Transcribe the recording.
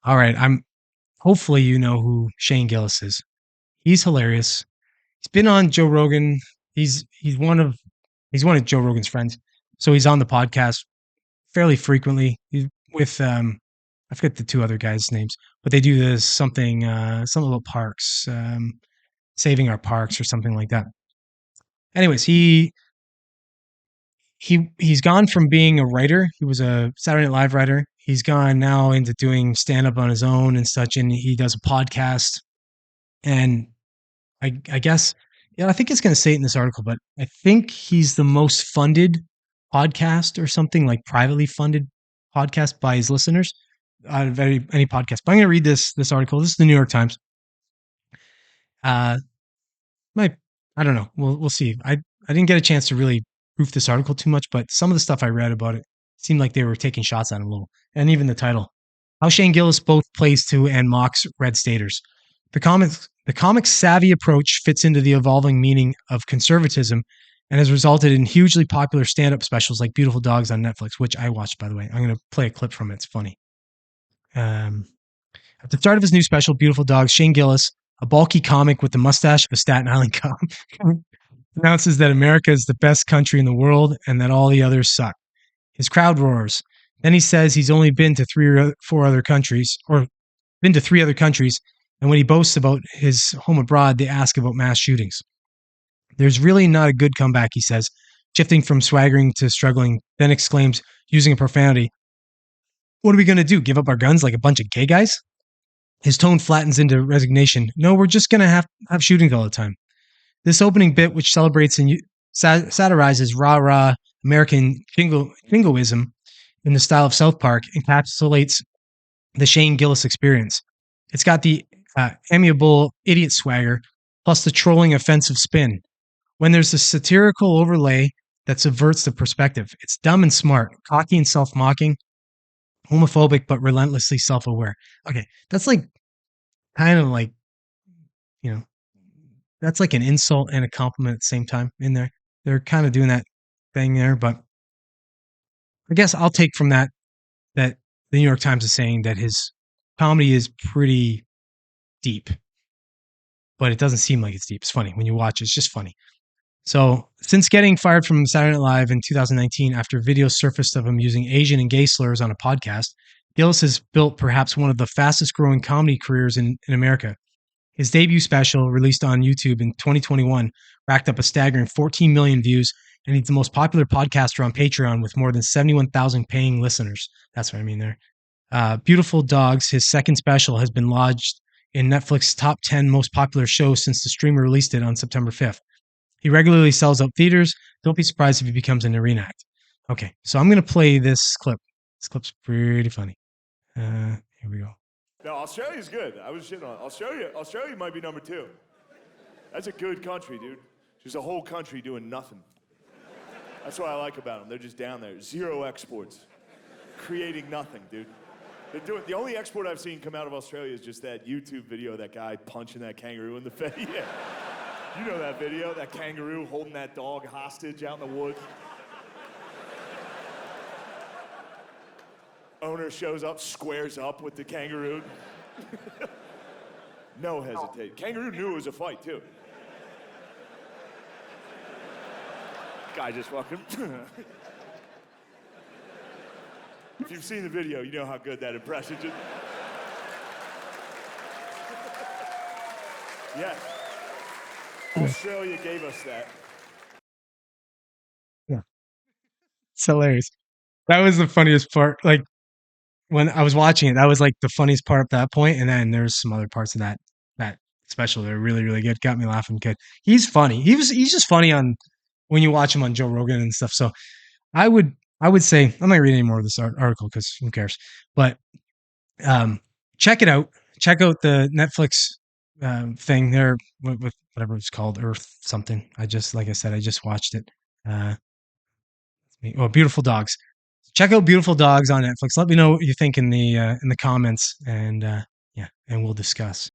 All right, hopefully you know who Shane Gillis is. He's hilarious. He's been on Joe Rogan. He's one of Joe Rogan's friends. So he's on the podcast fairly frequently. He's with I forget the two other guys' names, but they do this something about parks, saving our parks or something like that. Anyways, he's gone from being a writer. He was a Saturday Night Live writer. He's gone now into doing stand up on his own and such, and he does a podcast. And I guess, yeah, I think it's going to say it in this article, but I think he's the most funded podcast or something like privately funded podcast by his listeners out of any podcast. But I'm going to read this article. This is the New York Times. Uh, my I don't know. We'll see. I didn't get a chance to really proof this article too much, but some of the stuff I read about it seemed like they were taking shots at him a little. And even the title, how Shane Gillis both plays to and mocks red staters. The comic savvy approach fits into the evolving meaning of conservatism and has resulted in hugely popular stand-up specials like Beautiful Dogs on Netflix, which I watched, by the way. I'm going to play a clip from it. It's funny. Um, at the start of his new special, Beautiful Dogs, Shane Gillis, a bulky comic with the mustache of a Staten Island cop, announces that America is the best country in the world and that all the others suck. His crowd roars. Then he says he's only been to three other countries, and when he boasts about his home abroad, they ask about mass shootings. There's really not a good comeback, he says, shifting from swaggering to struggling, then exclaims, using a profanity, "What are we going to do? Give up our guns like a bunch of gay guys?" His tone flattens into resignation. "No, we're just going to have shootings all the time." This opening bit, which celebrates and satirizes rah-rah American jingoism in the style of South Park, encapsulates the Shane Gillis experience. It's got the amiable idiot swagger, plus the trolling offensive spin. When there's a satirical overlay that subverts the perspective, it's dumb and smart, cocky and self-mocking, homophobic but relentlessly self-aware. Okay, that's like kind of like, you know, that's like an insult and a compliment at the same time in there. They're kind of doing that thing there, but I guess I'll take from that the New York Times is saying that his comedy is pretty deep, but it doesn't seem like it's deep. It's funny when you watch it. It's just funny. So, since getting fired from Saturday Night Live in 2019 after videos surfaced of him using Asian and gay slurs on a podcast, Gillis has built perhaps one of the fastest growing comedy careers in America. His debut special, released on YouTube in 2021, racked up a staggering 14 million views, and he's the most popular podcaster on Patreon with more than 71,000 paying listeners. That's what I mean there. Beautiful Dogs, his second special, has been lodged in Netflix's top 10 most popular shows since the streamer released it on September 5th. He regularly sells out theaters. Don't be surprised if he becomes an arena act. Okay, so I'm going to play this clip. This clip's pretty funny. Here we go. No, Australia's good. I was shitting on Australia. Australia might be number 2. That's a good country, dude. Just a whole country doing nothing. That's what I like about them. They're just down there. Zero exports. Creating nothing, dude. The only export I've seen come out of Australia is just that YouTube video of that guy punching that kangaroo in the face. Yeah. You know that video, that kangaroo holding that dog hostage out in the woods. Owner shows up, squares up with the kangaroo. No hesitation. Kangaroo knew it was a fight, too. Guy just fucking... If you've seen the video, you know how good that impression is. Yes. Australia gave us that. Yeah. It's hilarious. That was the funniest part. Like, when I was watching it, that was like the funniest part at that point, and then there's some other parts of that special that are really, really good. Got me laughing good. He's funny. He's just funny on when you watch him on Joe Rogan and stuff. So I would say I'm not reading any more of this article because who cares. But check it out. Check out the Netflix thing there with whatever it's called, Earth something. Like I said, I just watched it. Beautiful Dogs. Check out Beautiful Dogs on Netflix. Let me know what you think in the comments, and yeah, and we'll discuss.